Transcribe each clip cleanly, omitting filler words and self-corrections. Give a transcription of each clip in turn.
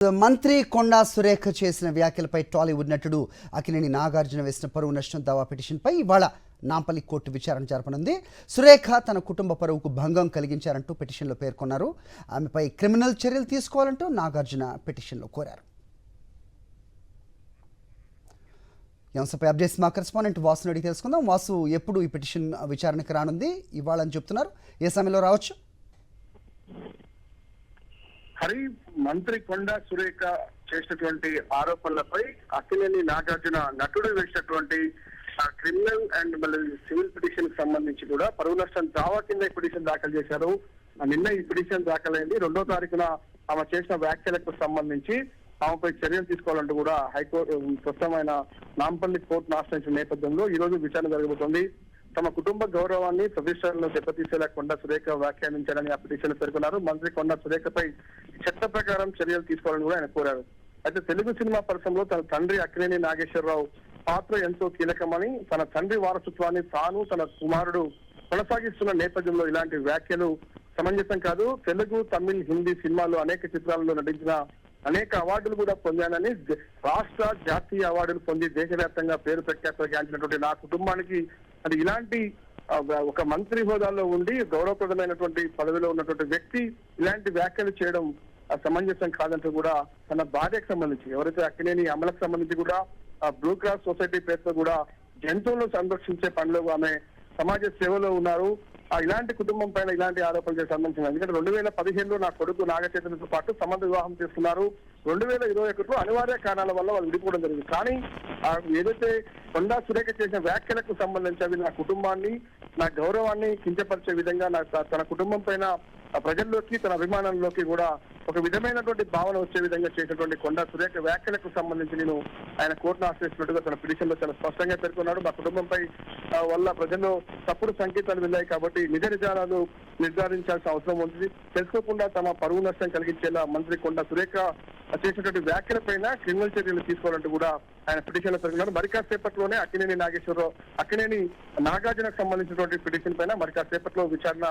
మంత్రి కొండా సురేఖ చేసిన వ్యాఖ్యలపై టాలీవుడ్ నటుడు అక్కినేని నాగార్జున వేసిన పరువు నష్టం దావా పిటిషన్పై ఇవాళ నాంపల్లి కోర్టు విచారణ జరపనుంది. సురేఖ తన కుటుంబ పరువుకు భంగం కలిగించారంటూ పిటిషన్లో పేర్కొన్నారు. ఆమెపై క్రిమినల్ చర్యలు తీసుకోవాలంటూ నాగార్జున పిటిషన్లో కోరారు. ఈ అంశంపై అప్డేట్స్ మా కరెస్పాండెంట్ వాసుని అడిగి తెలుసుకుందాం. వాసు, ఎప్పుడు ఈ పిటిషన్ విచారణకు రానుంది? ఇవ్వాలని చెప్తున్నారు. ఏ సమయంలో రావచ్చు? హరి, మంత్రి కొండా సురేఖ చేసినటువంటి ఆరోపణలపై అక్కినేని నాగార్జున నటుడు వేసినటువంటి క్రిమినల్ అండ్ మళ్ళీ సివిల్ పిటిషన్ కి సంబంధించి కూడా పరువు నష్టం దావా కింద పిటిషన్ దాఖలు చేశారు. నిన్న ఈ పిటిషన్ దాఖలైంది. 2వ తారీఖున ఆమె చేసిన వ్యాఖ్యలకు సంబంధించి ఆమెపై చర్యలు తీసుకోవాలంటూ కూడా హైకోర్టు స్పష్టమైన నాంపల్లి కోర్టును ఆశ్రయించిన నేపథ్యంలో ఈ రోజు విచారణ జరగబోతోంది. తమ కుటుంబ గౌరవాన్ని ప్రతిష్టలను దెబ్బతీసేలా కొండా సురేఖ వ్యాఖ్యానించారని ఆ పిటిషన్ పేర్కొన్నారు. మంత్రి కొండా సురేఖపై చట్ట ప్రకారం చర్యలు తీసుకోవాలని కూడా ఆయన కోరారు. అయితే తెలుగు సినిమా పరిశ్రమలో తన తండ్రి అక్కినేని నాగేశ్వరరావు పాత్ర ఎంతో కీలకమని, తన తండ్రి వారసత్వాన్ని తాను తన కుమారుడు కొనసాగిస్తున్న నేపథ్యంలో ఇలాంటి వ్యాఖ్యలు సమంజసం కాదు. తెలుగు, తమిళ్, హిందీ సినిమాలు అనేక చిత్రాలలో నటించిన అనేక అవార్డులు కూడా పొందానని, రాష్ట్ర జాతీయ అవార్డులు పొంది దేశవ్యాప్తంగా పేరు ప్రఖ్యాతిగాంచినటువంటి నా కుటుంబానికి అది ఇలాంటి ఒక మంత్రి హోదాలో ఉండి గౌరవప్రదమైనటువంటి పదవిలో ఉన్నటువంటి వ్యక్తి ఇలాంటి వ్యాఖ్యలు చేయడం సమంజసం కాదంటూ కూడా తన భార్యకు సంబంధించి, ఎవరైతే అక్కినేని అమలకు సంబంధించి కూడా బ్లూ క్రాస్ సొసైటీ పేరుతో కూడా జంతువులను సంరక్షించే పనిలో ఆమె సమాజ సేవలో ఉన్నారు. ఇలాంటి కుటుంబం పైన ఇలాంటి ఆరోపణలు సంబంధించిన, ఎందుకంటే 2015లో నా కొడుకు నాగచైతన్యతో పాటు సంబంధ వివాహం చేసుకున్నారు. 2021లో అనివార్య కారణాల వల్ల వాళ్ళు విడిపోవడం జరిగింది. కానీ ఏదైతే కొండా సురేఖ చేసిన వ్యాఖ్యలకు సంబంధించి అవి నా కుటుంబాన్ని, నా గౌరవాన్ని కించపరిచే విధంగా తన కుటుంబం పైన ప్రజల్లోకి, తన అభిమానంలోకి కూడా ఒక విధమైనటువంటి భావన వచ్చే విధంగా చేసినటువంటి కొండా సురేఖ వ్యాఖ్యలకు సంబంధించి నేను ఆయన కోర్టును ఆశ్రయించినట్టుగా తన పిటిషన్ లో చాలా స్పష్టంగా పేర్కొన్నాడు. మా కుటుంబంపై వల్ల ప్రజల్లో తప్పుడు సంకేతాలు వెళ్ళాయి కాబట్టి నిజ నిజాలు నిర్ధారించాల్సిన అవసరం ఉంది. తెలుసుకోకుండా తమ పరువు నష్టం కలిగించేలా మంత్రి కొండా సురేఖ చేసినటువంటి వ్యాఖ్యలపైన క్రిమినల్ చర్యలు తీసుకోవాలంటూ కూడా ఆయన పిటిషన్ లో పేర్కొన్నారు. మరి కాసేపట్లోనే అక్కినేని నాగార్జునకు సంబంధించినటువంటి పిటిషన్ పైన మరి కాసేపట్లో విచారణ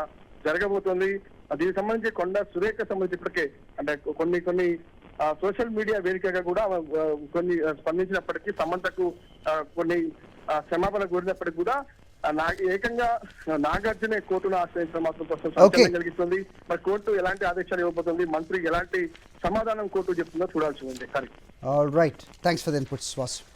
జరగబోతోంది. దీనికి సంబంధించి కొండా సురేఖ సంబంధించి ఇప్పటికే అంటే కొన్ని సోషల్ మీడియా వేదికగా కూడా కొన్ని స్పందించినప్పటికీ, సమంతకు కొన్ని క్షమాపణ కోరినప్పటికీ కూడా ఏకంగా నాగార్జున కోర్టును ఆశ్రయించడం మాత్రం ప్రస్తుతం సంచలనం కలిగిస్తుంది. మరి కోర్టు ఎలాంటి ఆదేశాలు ఇవ్వబోతుంది, మంత్రి ఎలాంటి సమాధానం కోర్టు చెప్తుందో చూడాల్సి ఉంది. All right, thanks for the inputs Vasu.